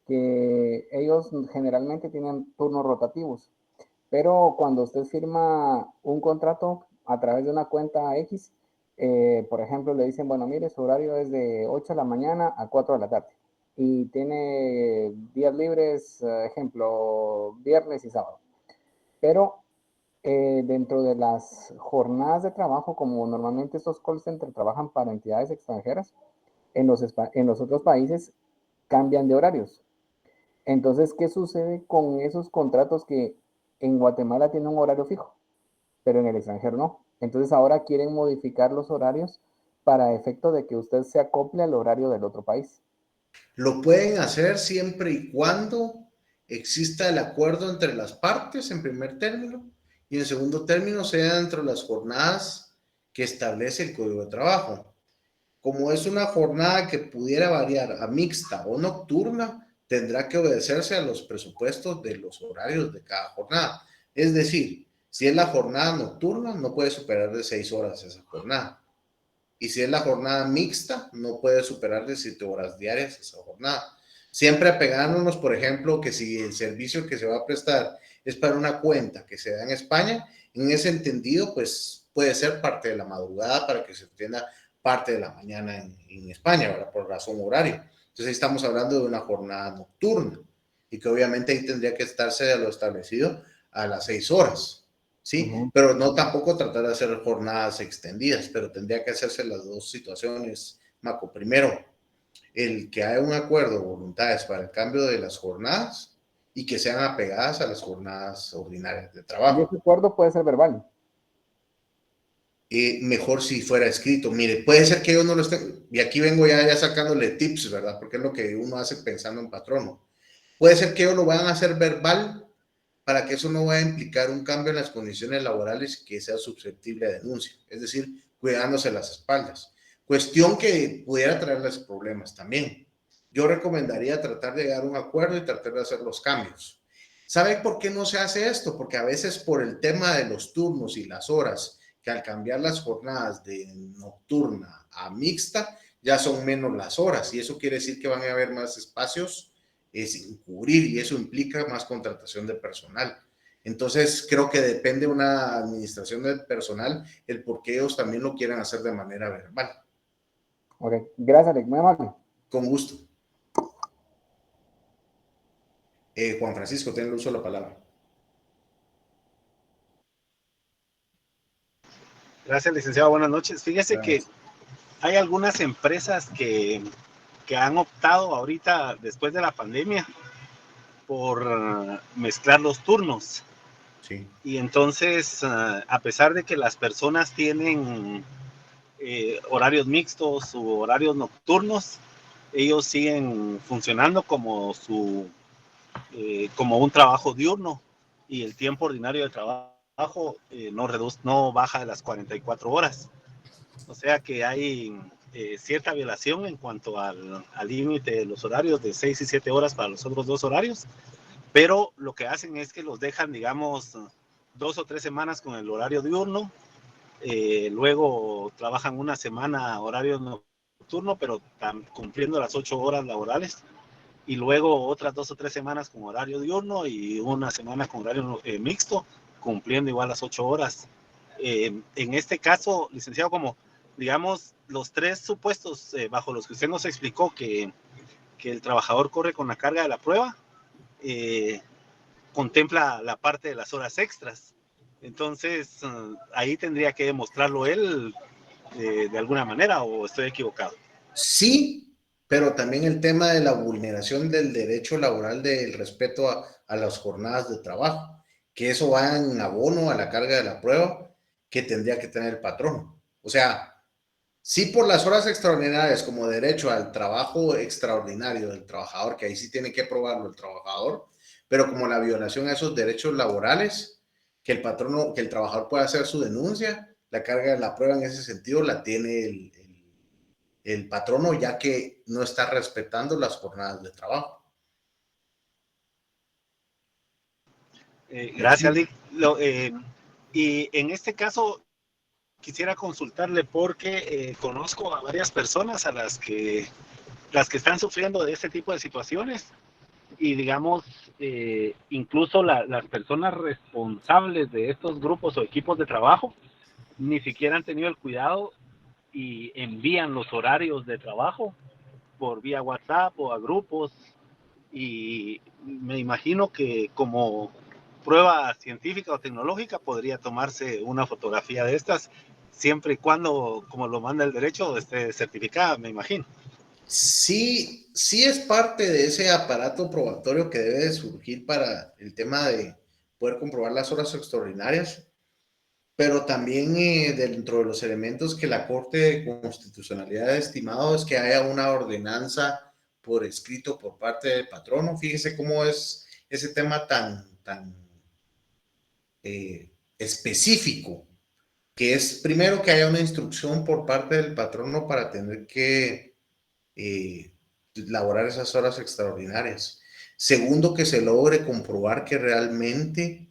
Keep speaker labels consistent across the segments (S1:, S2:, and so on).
S1: que ellos generalmente tienen turnos rotativos, pero cuando usted firma un contrato a través de una cuenta X, por ejemplo, le dicen, bueno, mire, su horario es de 8 de la mañana a 4 de la tarde y tiene días libres, ejemplo, viernes y sábado. Pero dentro de las jornadas de trabajo, como normalmente estos call centers trabajan para entidades extranjeras, en los otros países cambian de horarios. Entonces, ¿qué sucede con esos contratos que en Guatemala tienen un horario fijo, pero en el extranjero no? Entonces ahora quieren modificar los horarios para efecto de que usted se acople al horario del otro país.
S2: Lo pueden hacer siempre y cuando exista el acuerdo entre las partes, en primer término, y en segundo término sea dentro de las jornadas que establece el Código de Trabajo. Como es una jornada que pudiera variar a mixta o nocturna, tendrá que obedecerse a los presupuestos de los horarios de cada jornada. Es decir, si es la jornada nocturna, no puede superar de 6 horas esa jornada. Y si es la jornada mixta, no puede superar de 7 horas diarias esa jornada. Siempre apegándonos, por ejemplo, que si el servicio que se va a prestar es para una cuenta que se da en España, en ese entendido, pues puede ser parte de la madrugada para que se entienda parte de la mañana en España, ¿verdad? Por razón horaria. Entonces ahí estamos hablando de una jornada nocturna y que obviamente ahí tendría que estarse a lo establecido a las 6 horas. ¿Sí? Pero no tampoco tratar de hacer jornadas extendidas, pero tendría que hacerse las dos situaciones, Maco. Primero, el que haya un acuerdo de voluntades para el cambio de las jornadas y que sean apegadas a las jornadas ordinarias de
S1: Y
S2: trabajo.
S1: ese acuerdo puede ser verbal.
S2: Mejor si fuera escrito. Mire, puede ser que ellos no lo estén, y aquí vengo ya sacándole tips, ¿verdad? Porque es lo que uno hace pensando en patrono. Puede ser que ellos lo vayan a hacer verbal para que eso no vaya a implicar un cambio en las condiciones laborales que sea susceptible a denuncia, es decir, cuidándose las espaldas. Cuestión que pudiera traerles problemas también. Yo recomendaría tratar de llegar a un acuerdo y tratar de hacer los cambios. ¿Sabe por qué no se hace esto? Porque a veces por el tema de los turnos y las horas, que al cambiar las jornadas de nocturna a mixta, ya son menos las horas y eso quiere decir que van a haber más espacios sin cubrir y eso implica más contratación de personal. Entonces, creo que depende de una administración del personal el por qué ellos también lo quieran hacer de manera verbal.
S1: Ok, gracias, Alex, muy amable.
S2: Con gusto. Juan Francisco, tiene el uso de la palabra.
S3: Gracias, licenciado. Buenas noches. Fíjese que
S2: Gracias.
S3: hay algunas empresas que han optado ahorita, después de la pandemia, por mezclar los turnos.
S2: Sí.
S3: Y entonces, a pesar de que las personas tienen horarios mixtos u horarios nocturnos, ellos siguen funcionando como un trabajo diurno y el tiempo ordinario de trabajo no baja de las 44 horas. O sea que hay cierta violación en cuanto al límite de los horarios de 6 y 7 horas para los otros dos horarios, pero lo que hacen es que los dejan, digamos, 2 o 3 semanas con el horario diurno, luego trabajan una semana horario nocturno, pero cumpliendo las 8 horas laborales, y luego otras 2 o 3 semanas con horario diurno y una semana con horario mixto, cumpliendo igual las 8 horas. En este caso, licenciado, como digamos los tres supuestos bajo los que usted nos explicó que el trabajador corre con la carga de la prueba, contempla la parte de las horas extras. Entonces, ahí tendría que demostrarlo él de alguna manera, ¿o estoy equivocado?
S2: Sí, pero también el tema de la vulneración del derecho laboral del respeto a las jornadas de trabajo, que eso va en abono a la carga de la prueba que tendría que tener el patrón. O sea, sí por las horas extraordinarias como derecho al trabajo extraordinario del trabajador, que ahí sí tiene que probarlo el trabajador, pero como la violación a esos derechos laborales, que el patrono, que el trabajador pueda hacer su denuncia, la carga de la prueba en ese sentido la tiene el patrono, ya que no está respetando las jornadas de trabajo.
S3: Gracias, Lick. Y en este caso quisiera consultarle porque conozco a varias personas las que están sufriendo de este tipo de situaciones y digamos, incluso las personas responsables de estos grupos o equipos de trabajo ni siquiera han tenido el cuidado y envían los horarios de trabajo por vía WhatsApp o a grupos, y me imagino que como prueba científica o tecnológica podría tomarse una fotografía de estas siempre y cuando, como lo manda el derecho, esté certificada, me imagino.
S2: Sí, sí es parte de ese aparato probatorio que debe de surgir para el tema de poder comprobar las horas extraordinarias, pero también dentro de los elementos que la Corte de Constitucionalidad ha estimado es que haya una ordenanza por escrito por parte del patrono. Fíjese cómo es ese tema tan específico, que es primero que haya una instrucción por parte del patrono para tener que laborar esas horas extraordinarias. Segundo, que se logre comprobar que realmente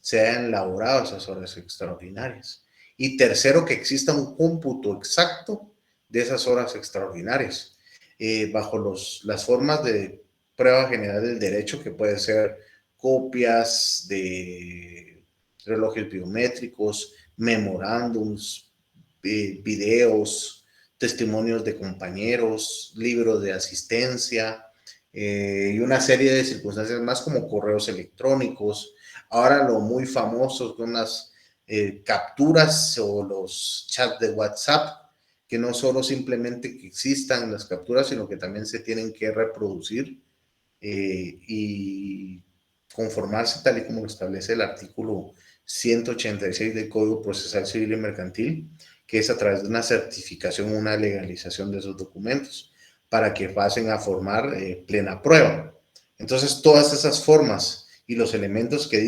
S2: se hayan laborado esas horas extraordinarias. Y tercero, que exista un cómputo exacto de esas horas extraordinarias, bajo las formas de prueba general del derecho, que puede ser copias de relojes biométricos, memorándums, videos, testimonios de compañeros, libros de asistencia, y una serie de circunstancias más como correos electrónicos. Ahora lo muy famoso son las capturas o los chats de WhatsApp, que no solo simplemente que existan las capturas, sino que también se tienen que reproducir y conformarse tal y como lo establece el artículo 186 del Código Procesal Civil y Mercantil, que es a través de una certificación, una legalización de esos documentos, para que pasen a formar plena prueba. Entonces, todas esas formas y los elementos que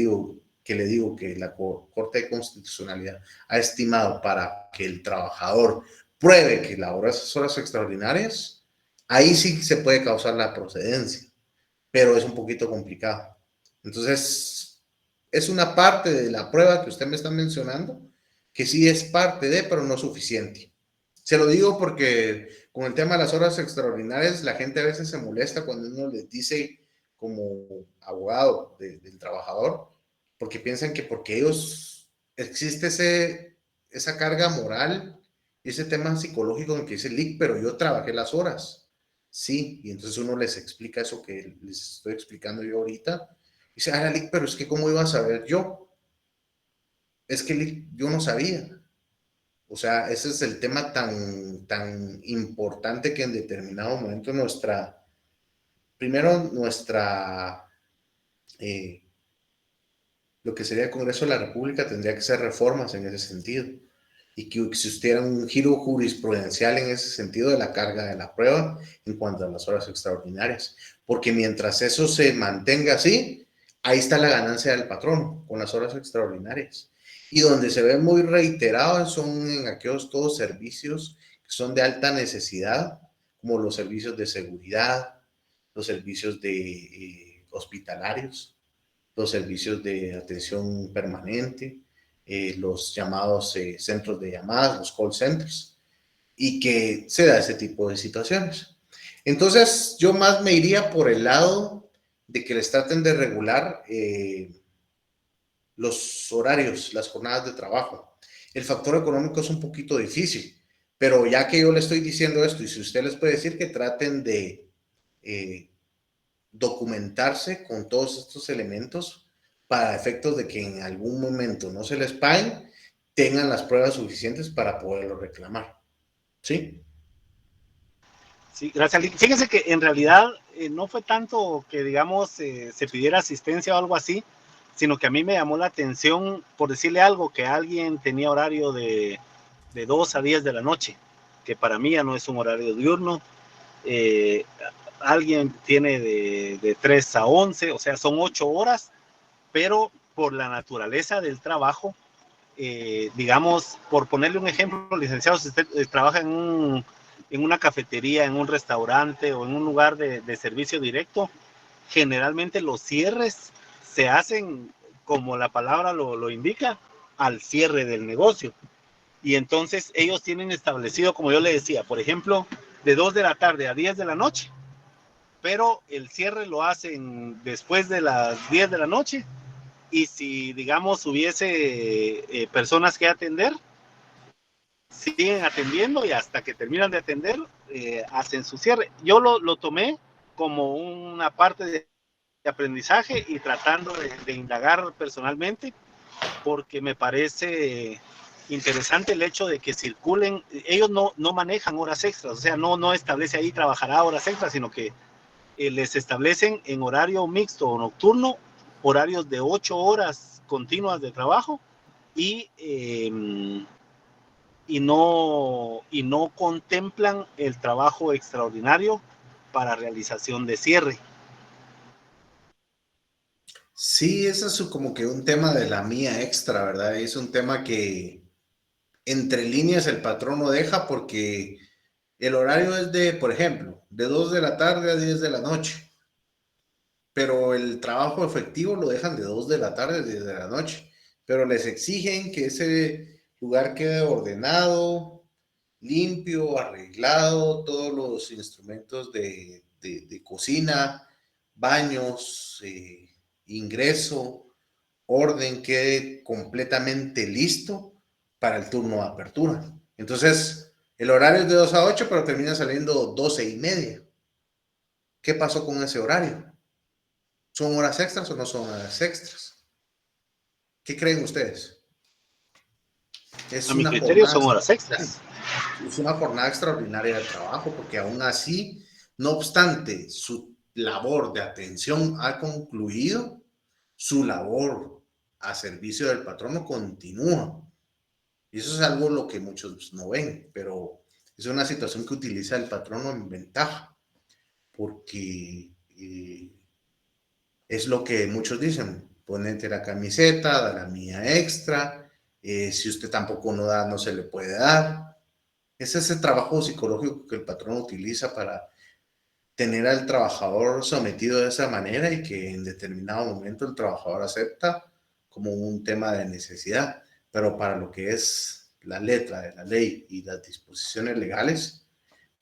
S2: le digo que la Corte de Constitucionalidad ha estimado para que el trabajador pruebe que labora esas horas extraordinarias, ahí sí se puede causar la procedencia, pero es un poquito complicado. Entonces, es una parte de la prueba que usted me está mencionando, que sí es parte de, pero no suficiente. Se lo digo porque con el tema de las horas extraordinarias, la gente a veces se molesta cuando uno les dice como abogado del trabajador, porque piensan que porque ellos existe esa carga moral, ese tema psicológico en que dice Lick, pero yo trabajé las horas. Sí, y entonces uno les explica eso que les estoy explicando yo ahorita. Y dice, ah, Lick, pero es que ¿cómo iba a saber yo? Es que Lick, yo no sabía. O sea, ese es el tema tan importante que en determinado momento primero nuestra, lo que sería el Congreso de la República tendría que ser reformas en ese sentido y que existiera un giro jurisprudencial en ese sentido de la carga de la prueba en cuanto a las horas extraordinarias. Porque mientras eso se mantenga así, ahí está la ganancia del patrón con las horas extraordinarias. Y donde se ve muy reiterado son en aquellos todos servicios que son de alta necesidad, como los servicios de seguridad, los servicios de hospitalarios, los servicios de atención permanente, los llamados centros de llamadas, los call centers, y que se da ese tipo de situaciones. Entonces, yo más me iría por el lado de que les traten de regular los horarios, las jornadas de trabajo. El factor económico es un poquito difícil, pero ya que yo le estoy diciendo esto, y si usted les puede decir que traten de documentarse con todos estos elementos para efectos de que en algún momento no se les paguen, tengan las pruebas suficientes para poderlo reclamar. ¿Sí?
S3: Sí, gracias. Fíjese que en realidad no fue tanto que, digamos, se pidiera asistencia o algo así, sino que a mí me llamó la atención por decirle algo, que alguien tenía horario de 2 a 10 de la noche, que para mí ya no es un horario diurno. Eh, Alguien tiene de 3 a 11, o sea, son 8 horas, pero por la naturaleza del trabajo, digamos, por ponerle un ejemplo, licenciado, si usted trabaja en una cafetería, en un restaurante o en un lugar de servicio directo, generalmente los cierres se hacen, como la palabra lo indica, al cierre del negocio. Y entonces ellos tienen establecido, como yo le decía, por ejemplo, de 2 de la tarde a 10 de la noche, pero el cierre lo hacen después de las 10 de la noche, y si, digamos, hubiese personas que atender, siguen atendiendo y hasta que terminan de atender, hacen su cierre. Yo lo tomé como una parte de aprendizaje y tratando de indagar personalmente, porque me parece interesante el hecho de que circulen. Ellos no manejan horas extras, o sea, no establece ahí trabajará horas extras, sino que les establecen en horario mixto o nocturno horarios de 8 horas continuas de trabajo, y no contemplan el trabajo extraordinario para realización de cierre.
S2: Sí, ese es como que un tema de la mía extra, ¿verdad? Es un tema que entre líneas el patrón no deja porque el horario es de, por ejemplo, de 2 de la tarde a 10 de la noche, pero el trabajo efectivo lo dejan de 2 de la tarde a 10 de la noche, pero les exigen que ese lugar quede ordenado, limpio, arreglado, todos los instrumentos de cocina, baños, ingreso, orden, quede completamente listo para el turno de apertura. Entonces, el horario es de 2 a 8, pero termina saliendo 12:30. ¿Qué pasó con ese horario? ¿Son horas extras o no son horas extras? ¿Qué creen ustedes? Es
S3: A mi
S2: una
S3: criterio
S2: jornada
S3: son horas extras.
S2: Es una jornada extraordinaria de trabajo, porque aún así, no obstante, su labor de atención ha concluido, su labor a servicio del patrono continúa. Y eso es algo lo que muchos no ven, pero es una situación que utiliza el patrono en ventaja, porque es lo que muchos dicen: ponete la camiseta, da la mía extra, si usted tampoco no da, no se le puede dar. Es ese trabajo psicológico que el patrón utiliza para tener al trabajador sometido de esa manera, y que en determinado momento el trabajador acepta como un tema de necesidad. Pero para lo que es la letra de la ley y las disposiciones legales,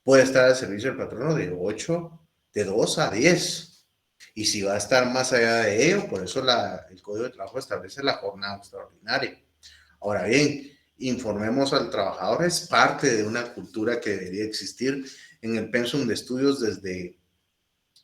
S2: puede estar al servicio del patrono de 2 a 10. Y si va a estar más allá de ello, por eso el Código de Trabajo establece la jornada extraordinaria. Ahora bien, informemos al trabajador, es parte de una cultura que debería existir en el pensum de estudios desde,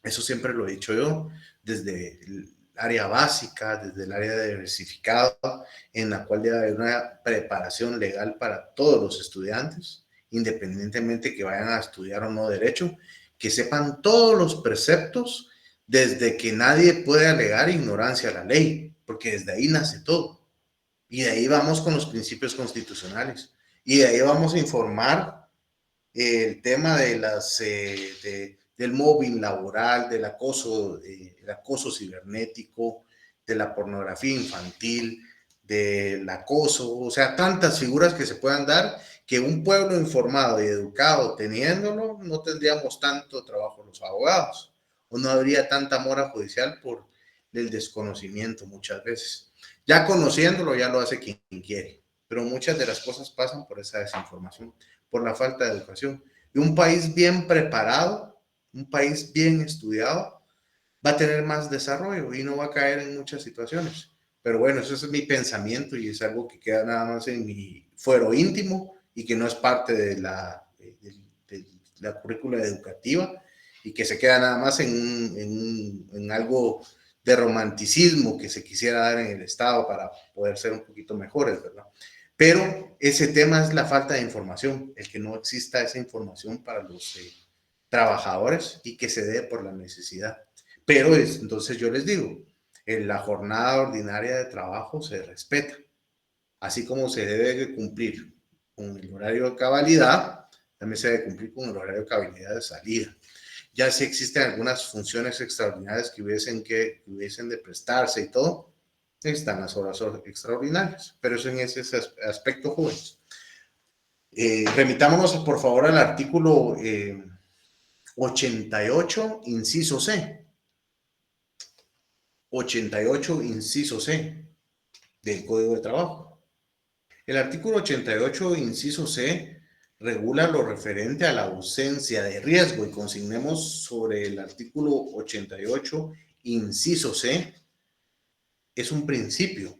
S2: eso siempre lo he dicho yo, desde el área básica, desde el área de diversificado, en la cual debe haber una preparación legal para todos los estudiantes, independientemente que vayan a estudiar o no derecho, que sepan todos los preceptos, desde que nadie puede alegar ignorancia a la ley, porque desde ahí nace todo. Y de ahí vamos con los principios constitucionales. Y de ahí vamos a informar el tema del mobbing laboral, del acoso, el acoso cibernético, de la pornografía infantil, del acoso, o sea, tantas figuras que se puedan dar, que un pueblo informado y educado teniéndolo, no tendríamos tanto trabajo los abogados, o no habría tanta mora judicial por el desconocimiento muchas veces. Ya conociéndolo, ya lo hace quien quiere, pero muchas de las cosas pasan por esa desinformación, por la falta de educación. Y un país bien preparado, un país bien estudiado, va a tener más desarrollo y no va a caer en muchas situaciones. Pero bueno, eso es mi pensamiento, y es algo que queda nada más en mi fuero íntimo y que no es parte de la currícula educativa, y que se queda nada más en algo de romanticismo que se quisiera dar en el Estado para poder ser un poquito mejores, ¿verdad? Pero ese tema es la falta de información, el que no exista esa información para los trabajadores, y que se dé por la necesidad. Pero entonces yo les digo, en la jornada ordinaria de trabajo se respeta, así como se debe cumplir con el horario de cabalidad, también se debe cumplir con el horario de cabalidad de salida. Ya si existen algunas funciones extraordinarias que hubiesen de prestarse y todo, están las horas extraordinarias, pero eso en ese aspecto, jóvenes. Remitámonos por favor al artículo 88, inciso C. 88, inciso C, del Código de Trabajo. El artículo 88, inciso C, regula lo referente a la ausencia de riesgo y consignemos sobre el artículo 88, inciso C, es un principio.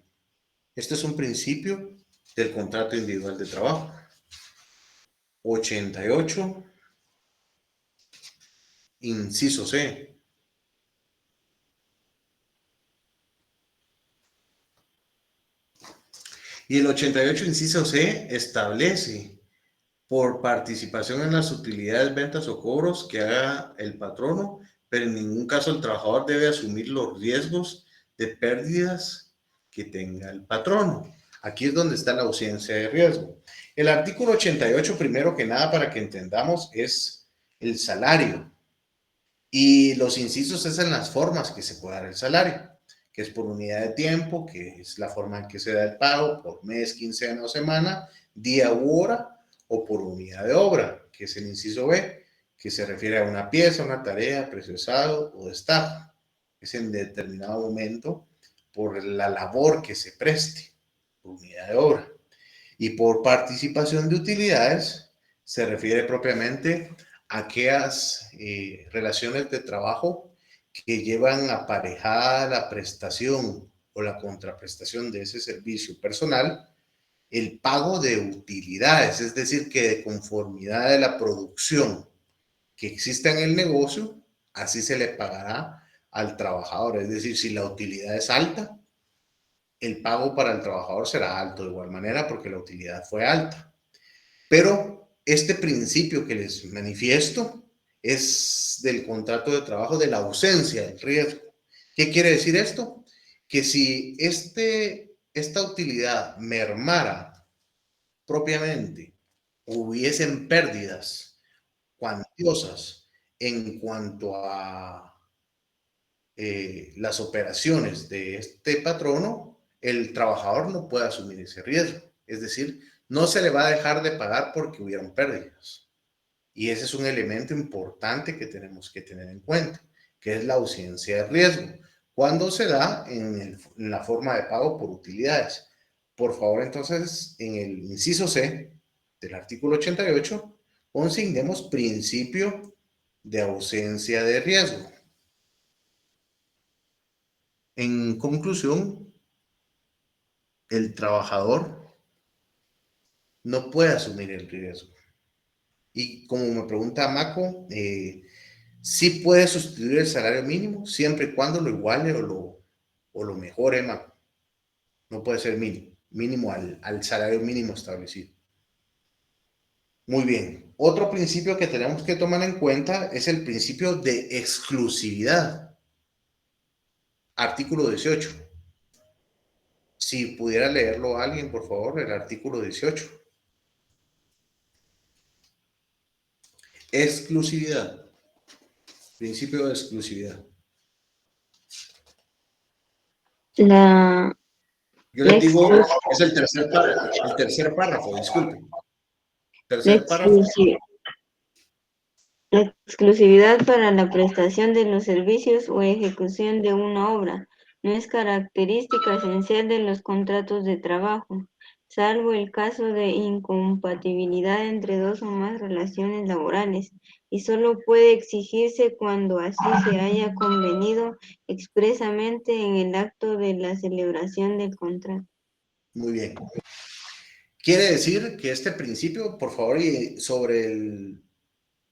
S2: Este es un principio del contrato individual de trabajo. 88, inciso C. Y el 88, inciso C, establece por participación en las utilidades, ventas o cobros que haga el patrono, pero en ningún caso el trabajador debe asumir los riesgos de pérdidas que tenga el patrono. Aquí es donde está la ausencia de riesgo. El artículo 88, primero que nada, para que entendamos, es el salario. Y los incisos es en las formas que se puede dar el salario, que es por unidad de tiempo, que es la forma en que se da el pago, por mes, quincena o semana, día u hora, o por unidad de obra, que es el inciso B, que se refiere a una pieza, una tarea, precio usado o destajo. Es en determinado momento por la labor que se preste, por unidad de obra. Y por participación de utilidades, se refiere propiamente a aquellas relaciones de trabajo que llevan aparejada la prestación o la contraprestación de ese servicio personal, el pago de utilidades, es decir, que de conformidad de la producción que exista en el negocio, así se le pagará al trabajador. Es decir, si la utilidad es alta, el pago para el trabajador será alto de igual manera porque la utilidad fue alta. Pero este principio que les manifiesto es del contrato de trabajo de la ausencia del riesgo. ¿Qué quiere decir esto? Que si esta utilidad mermara propiamente, hubiesen pérdidas cuantiosas en cuanto a las operaciones de este patrono, el trabajador no puede asumir ese riesgo. Es decir, no se le va a dejar de pagar porque hubieron pérdidas. Y ese es un elemento importante que tenemos que tener en cuenta, que es la ausencia de riesgo, cuando se da en la forma de pago por utilidades. Por favor, entonces, en el inciso C del artículo 88, consignemos principio de ausencia de riesgo. En conclusión, el trabajador no puede asumir el riesgo. Y como me pregunta Maco, sí puede sustituir el salario mínimo siempre y cuando lo iguale o lo mejore, Maco. No puede ser mínimo al salario mínimo establecido. Muy bien. Otro principio que tenemos que tomar en cuenta es el principio de exclusividad. Artículo 18. Si pudiera leerlo alguien, por favor, el artículo 18. Exclusividad. Principio de exclusividad.
S4: La,
S2: Yo
S4: la,
S2: les digo,
S4: exclus-
S2: es el tercer párrafo, disculpen.
S4: la
S2: Tercer párrafo.
S4: La exclusividad para la prestación de los servicios o ejecución de una obra no es característica esencial de los contratos de trabajo, salvo el caso de incompatibilidad entre dos o más relaciones laborales, y solo puede exigirse cuando así se haya convenido expresamente en el acto de la celebración del contrato.
S2: Muy bien. Quiere decir que este principio, por favor, y sobre el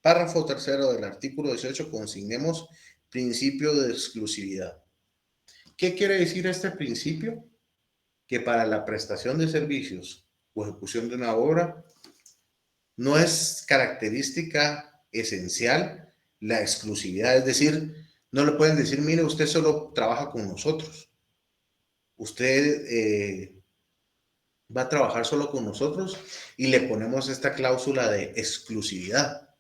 S2: párrafo tercero del artículo 18, consignemos principio de exclusividad. ¿Qué quiere decir este principio? Que para la prestación de servicios o ejecución de una obra no es característica esencial la exclusividad, es decir, no le pueden decir, mire, usted solo trabaja con nosotros, usted va a trabajar solo con nosotros y le ponemos esta cláusula de exclusividad,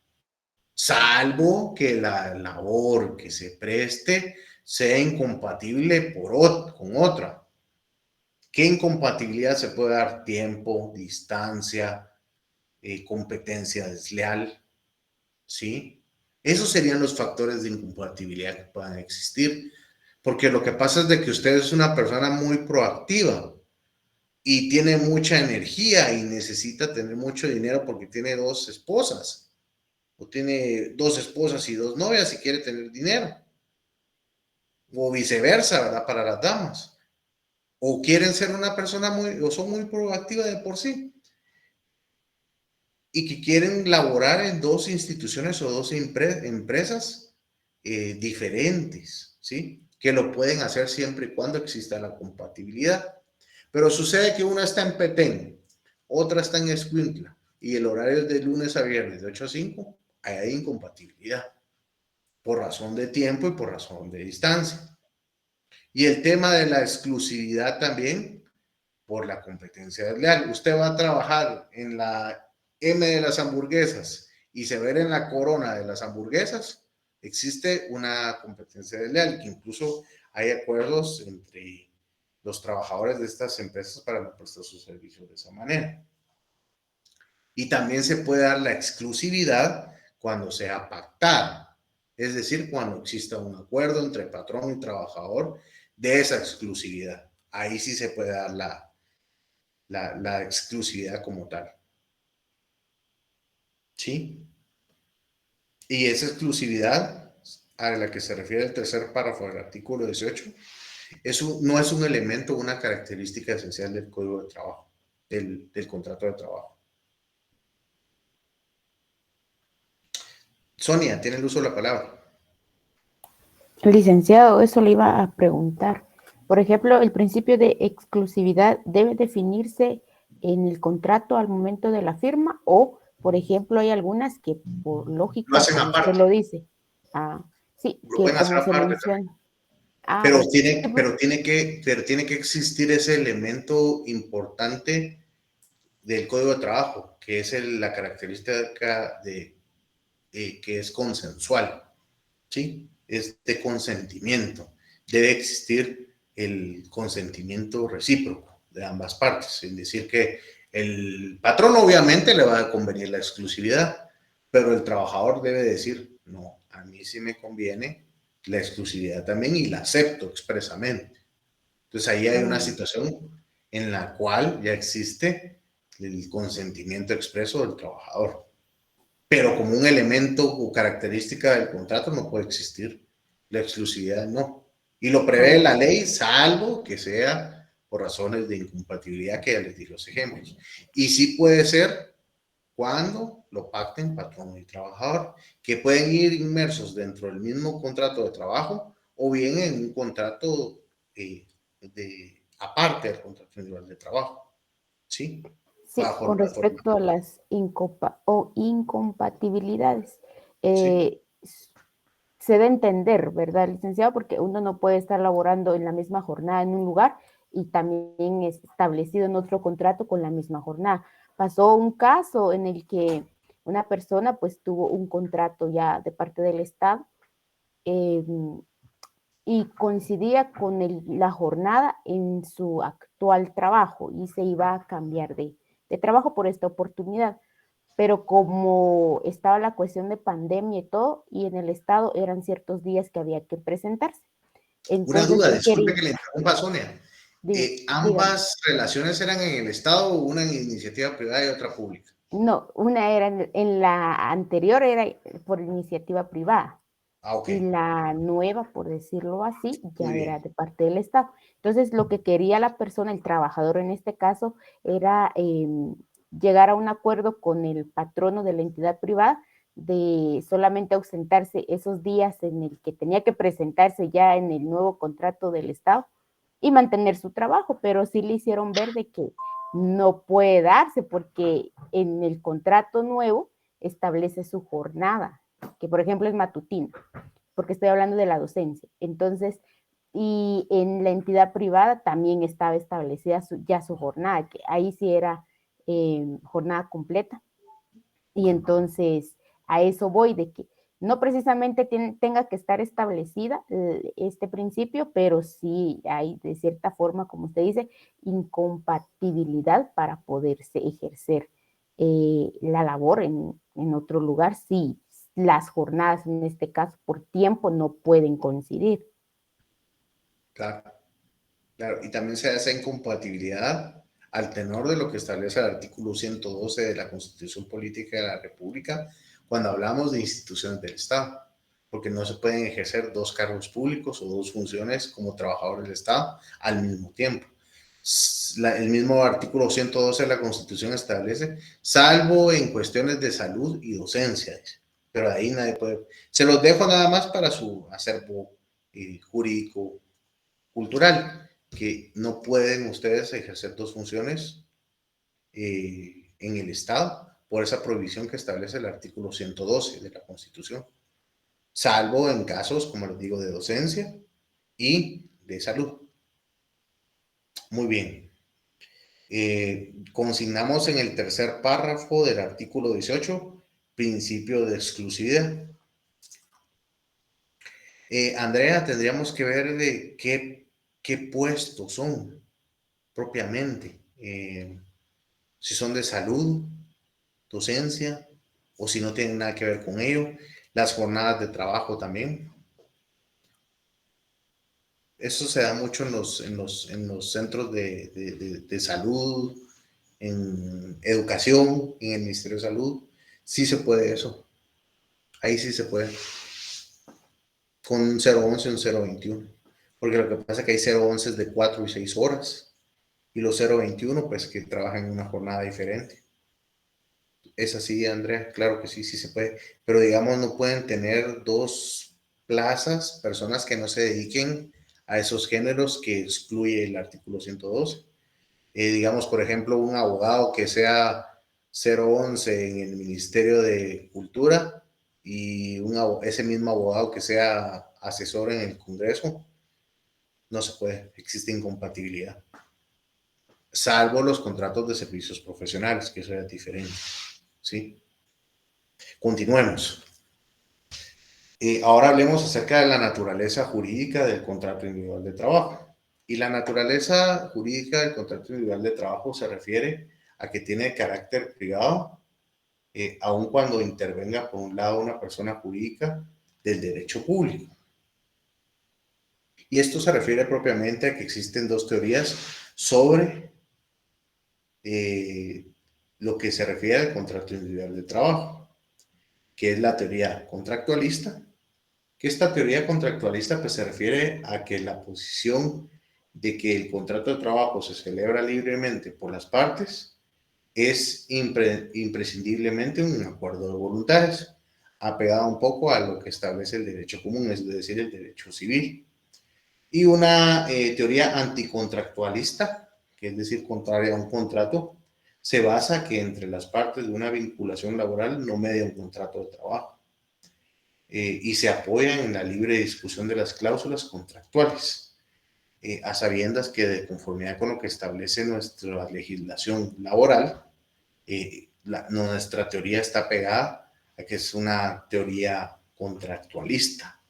S2: salvo que la labor que se preste sea incompatible con otra. ¿Qué incompatibilidad se puede dar? Tiempo, distancia, competencia desleal, ¿sí? Esos serían los factores de incompatibilidad que puedan existir, porque lo que pasa es de que usted es una persona muy proactiva y tiene mucha energía y necesita tener mucho dinero porque tiene 2 esposas, o tiene 2 esposas y 2 novias y quiere tener dinero, o viceversa, ¿verdad? Para las damas, o quieren ser una persona o son muy proactiva de por sí, y que quieren laborar en 2 instituciones o 2 empresas diferentes, ¿sí? Que lo pueden hacer siempre y cuando exista la compatibilidad. Pero sucede que una está en Petén, otra está en Escuintla, y el horario es de lunes a viernes, de 8 a 5, hay incompatibilidad, por razón de tiempo y por razón de distancia. Y el tema de la exclusividad también, por la competencia desleal. Usted va a trabajar en la M de las hamburguesas y se ve en la corona de las hamburguesas, existe una competencia desleal, que incluso hay acuerdos entre los trabajadores de estas empresas para no prestar sus servicios de esa manera. Y también se puede dar la exclusividad cuando sea pactada, es decir, cuando exista un acuerdo entre patrón y trabajador de esa exclusividad. Ahí sí se puede dar la exclusividad como tal. ¿Sí? Y esa exclusividad a la que se refiere el tercer párrafo del artículo 18 no es un elemento, una característica esencial del código de trabajo, del contrato de trabajo. Sonia, tiene el uso de la palabra.
S5: Licenciado, eso le iba a preguntar. Por ejemplo, el principio de exclusividad debe definirse en el contrato al momento de la firma o, por ejemplo, hay algunas que por
S2: Lo
S5: lógica,
S2: hacen
S5: como usted
S2: aparte.
S5: lo dice, sí,
S2: Lo
S5: que
S2: pueden hacer
S5: como se
S2: aparte.
S5: menciona.
S2: Pero
S5: Bueno.
S2: tiene que existir ese elemento importante del código de trabajo, que es la característica que es consensual, ¿sí? Es de consentimiento. Debe existir el consentimiento recíproco de ambas partes, es decir, que el patrón obviamente le va a convenir la exclusividad, pero el trabajador debe decir, no, a mí sí me conviene la exclusividad también y la acepto expresamente. Entonces ahí hay una situación en la cual ya existe el consentimiento expreso del trabajador. Pero como un elemento o característica del contrato no puede existir. La exclusividad no. Y lo prevé la ley, salvo que sea por razones de incompatibilidad, que ya les di los ejemplos. Y sí puede ser cuando lo pacten patrón y trabajador, que pueden ir inmersos dentro del mismo contrato de trabajo o bien en un contrato aparte del contrato individual de trabajo. ¿Sí?
S5: Sí, con respecto a las incompatibilidades,
S2: sí.
S5: Se debe entender, ¿verdad, licenciado? Porque uno no puede estar laborando en la misma jornada en un lugar y también es establecido en otro contrato con la misma jornada. Pasó un caso en el que una persona pues tuvo un contrato ya de parte del Estado y coincidía con la jornada en su actual trabajo y se iba a cambiar de trabajo por esta oportunidad. Pero como estaba la cuestión de pandemia y todo, y en el Estado eran ciertos días que había que presentarse. Entonces,
S2: una duda, disculpe que le interrumpa, Sonia. ¿Ambas relaciones eran en el Estado o una en iniciativa privada y otra pública?
S5: No, una era en la anterior era por iniciativa privada.
S2: Okay.
S5: Y la nueva, por decirlo así, ya era de parte del Estado. Entonces, lo que quería la persona, el trabajador en este caso, era llegar a un acuerdo con el patrono de la entidad privada de solamente ausentarse esos días en el que tenía que presentarse ya en el nuevo contrato del Estado y mantener su trabajo, pero sí le hicieron ver de que no puede darse porque en el contrato nuevo establece su jornada, que por ejemplo es matutina, porque estoy hablando de la docencia. Entonces, y en la entidad privada también estaba establecida ya su jornada, que ahí sí era jornada completa. Y entonces a eso voy, de que no precisamente tenga que estar establecida este principio, pero sí hay de cierta forma, como usted dice, incompatibilidad para poderse ejercer la labor en otro lugar, sí, las jornadas en este caso por tiempo no pueden coincidir.
S2: Claro, claro, y también se da esa incompatibilidad al tenor de lo que establece el artículo 112 de la Constitución Política de la República cuando hablamos de instituciones del Estado, porque no se pueden ejercer dos cargos públicos o dos funciones como trabajador del Estado al mismo tiempo. El mismo artículo 112 de la Constitución establece, salvo en cuestiones de salud y docencia, pero ahí nadie puede. Se los dejo nada más para su acervo jurídico cultural, que no pueden ustedes ejercer dos funciones en el Estado por esa prohibición que establece el artículo 112 de la Constitución, salvo en casos, como les digo, de docencia y de salud. Muy bien. Consignamos en el tercer párrafo del artículo 18, principio de exclusividad. Andrea, tendríamos que ver de qué puestos son propiamente. Si son de salud, docencia, o si no tienen nada que ver con ello. Las jornadas de trabajo también. Eso se da mucho en los centros de salud, en educación, en el Ministerio de Salud. Sí se puede eso. Ahí sí se puede. Con un 011 y un 021. Porque lo que pasa es que hay 011 de 4 y 6 horas. Y los 021, pues que trabajan en una jornada diferente. Es así, Andrea, claro que sí, sí se puede. Pero digamos, no pueden tener dos plazas, personas que no se dediquen a esos géneros que excluye el artículo 112. Digamos, por ejemplo, un abogado que sea 011 en el Ministerio de Cultura y ese mismo abogado que sea asesor en el Congreso, no se puede, existe incompatibilidad. Salvo los contratos de servicios profesionales, que eso es diferente. ¿Sí? Continuemos. Ahora hablemos acerca de la naturaleza jurídica del contrato individual de trabajo. Y la naturaleza jurídica del contrato individual de trabajo se refiere a que tiene carácter privado, aun cuando intervenga por un lado una persona jurídica del derecho público. Y esto se refiere propiamente a que existen dos teorías sobre lo que se refiere al contrato individual de trabajo, que es la teoría contractualista, que esta teoría contractualista pues, se refiere a que la posición de que el contrato de trabajo se celebra libremente por las partes es imprescindiblemente un acuerdo de voluntades, apegado un poco a lo que establece el derecho común, es decir, el derecho civil. Y una teoría anticontractualista, que es decir, contraria a un contrato, se basa que entre las partes de una vinculación laboral no media un contrato de trabajo. Y se apoyan en la libre discusión de las cláusulas contractuales, a sabiendas que de conformidad con lo que establece nuestra legislación laboral, nuestra teoría está pegada a que es una teoría contractualista,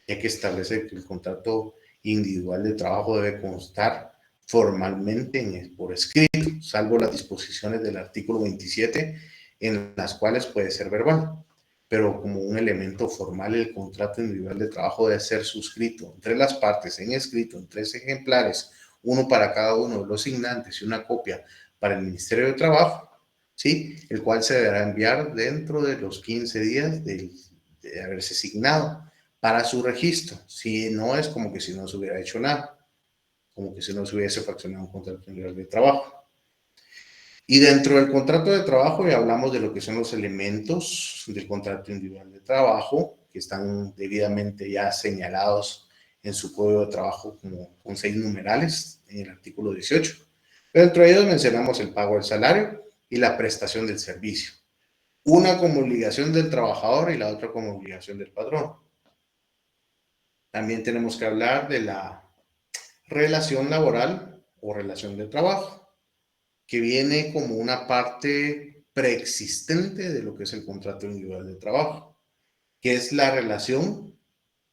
S2: ya que establece que el contrato individual de trabajo debe constar formalmente por escrito, salvo las disposiciones del artículo 27, en las cuales puede ser verbal. Pero como un elemento formal, el contrato individual de trabajo debe ser suscrito entre las partes en escrito en 3 ejemplares, uno para cada uno de los signantes y una copia para el Ministerio de Trabajo, ¿sí? El cual se deberá enviar dentro de los 15 días de haberse signado para su registro. Si no, es como que si no se hubiera hecho nada, como que si no se hubiese fraccionado un contrato individual de trabajo. Y dentro del contrato de trabajo ya hablamos de lo que son los elementos del contrato individual de trabajo, que están debidamente ya señalados en su código de trabajo con 6 numerales en el artículo 18. Pero dentro de ellos mencionamos el pago del salario y la prestación del servicio. Una como obligación del trabajador y la otra como obligación del patrón. También tenemos que hablar de la relación laboral o relación de trabajo, que viene como una parte preexistente de lo que es el contrato individual de trabajo, que es la relación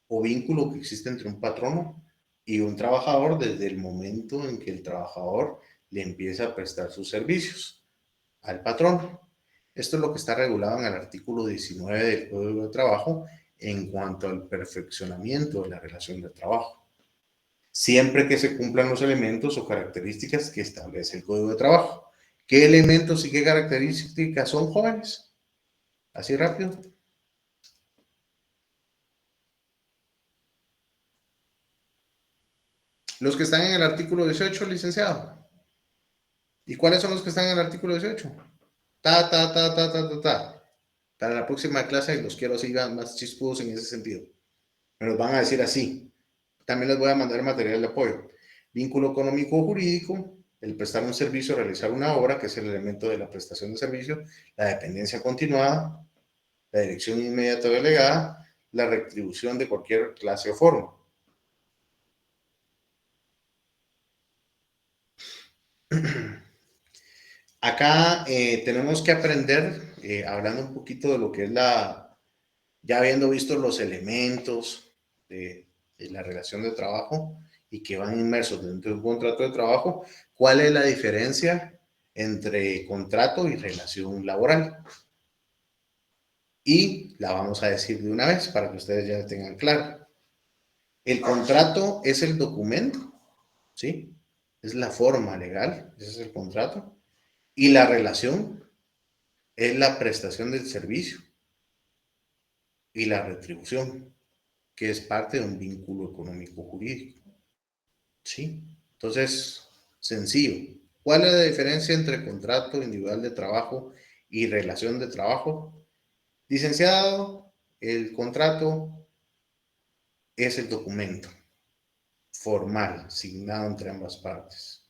S2: o vínculo que existe entre un patrono y un trabajador desde el momento en que el trabajador le empieza a prestar sus servicios al patrono. Esto es lo que está regulado en el artículo 19 del Código de Trabajo en cuanto al perfeccionamiento de la relación de trabajo. siempre que se cumplan los elementos o características que establece el Código de Trabajo. ¿Qué elementos y qué características son, jóvenes? Así rápido. Los que están en el artículo 18, licenciado. ¿Y cuáles son los que están en el artículo 18? Para la próxima clase los quiero así más chispudos en ese sentido. Me los van a decir así. También les voy a mandar material de apoyo. Vínculo económico o jurídico, el prestar un servicio, realizar una obra, que es el elemento de la prestación de servicio, la dependencia continuada, la dirección inmediata o delegada, la retribución de cualquier clase o forma. Acá tenemos que aprender, hablando un poquito de lo que es ya habiendo visto los elementos de la relación de trabajo y que van inmersos dentro de un contrato de trabajo, ¿cuál es la diferencia entre contrato y relación laboral? Y la vamos a decir de una vez para que ustedes ya tengan claro. El contrato es el documento, ¿sí? Es la forma legal, ese es el contrato. Y la relación es la prestación del servicio y la retribución, que es parte de un vínculo económico jurídico. ¿Sí? Entonces, sencillo. ¿Cuál es la diferencia entre contrato individual de trabajo y relación de trabajo? Licenciado, el contrato es el documento formal, signado entre ambas partes.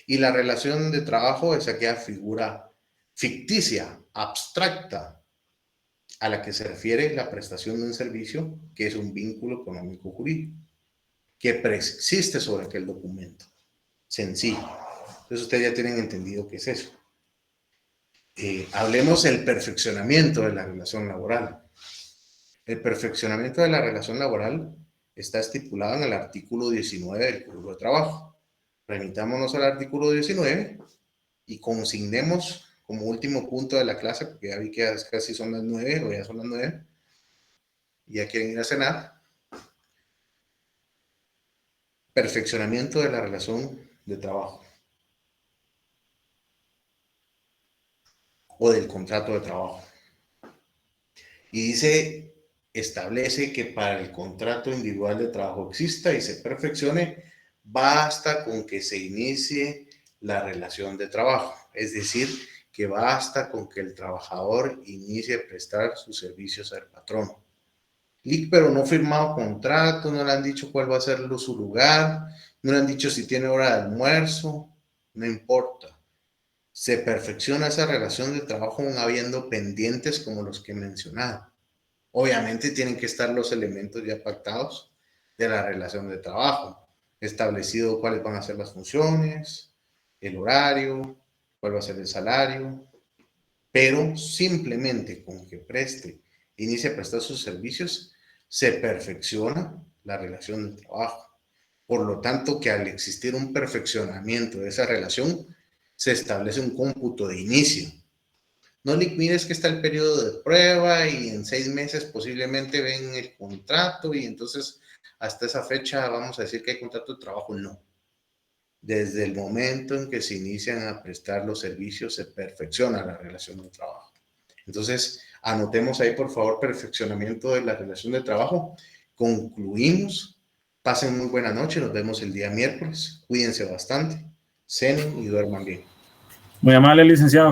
S2: Y la relación de trabajo es aquella figura ficticia, abstracta, a la que se refiere la prestación de un servicio, que es un vínculo económico jurídico, que preexiste sobre aquel documento. Sencillo. Entonces ustedes ya tienen entendido qué es eso. Hablemos del perfeccionamiento de la relación laboral. El perfeccionamiento de la relación laboral está estipulado en el artículo 19 del Código de Trabajo. Remitámonos al artículo 19 y consignemos como último punto de la clase, porque ya vi que casi son las 9 o ya son las 9 y ya quieren ir a cenar. Perfeccionamiento de la relación de trabajo o del contrato de trabajo. Y dice, establece que para el contrato individual de trabajo exista y se perfeccione, basta con que se inicie la relación de trabajo. Es decir, que basta con que el trabajador inicie a prestar sus servicios al patrón. Pero no ha firmado contrato, no le han dicho cuál va a ser su lugar, no le han dicho si tiene hora de almuerzo, no importa. Se perfecciona esa relación de trabajo aún habiendo pendientes como los que he mencionado. Obviamente tienen que estar los elementos ya pactados de la relación de trabajo, establecido cuáles van a ser las funciones, el horario, cuál va a ser el salario, pero simplemente con que inicie a prestar sus servicios, se perfecciona la relación de trabajo. Por lo tanto, que al existir un perfeccionamiento de esa relación, se establece un cómputo de inicio. No le mires que está el periodo de prueba y en 6 meses posiblemente ven el contrato y entonces hasta esa fecha vamos a decir que hay contrato de trabajo. No. Desde el momento en que se inician a prestar los servicios, se perfecciona la relación de trabajo. Entonces, anotemos ahí, por favor, perfeccionamiento de la relación de trabajo. Concluimos. Pasen muy buena noche. Nos vemos el día miércoles. Cuídense bastante. Cenen y duerman bien.
S6: Muy amable, licenciado.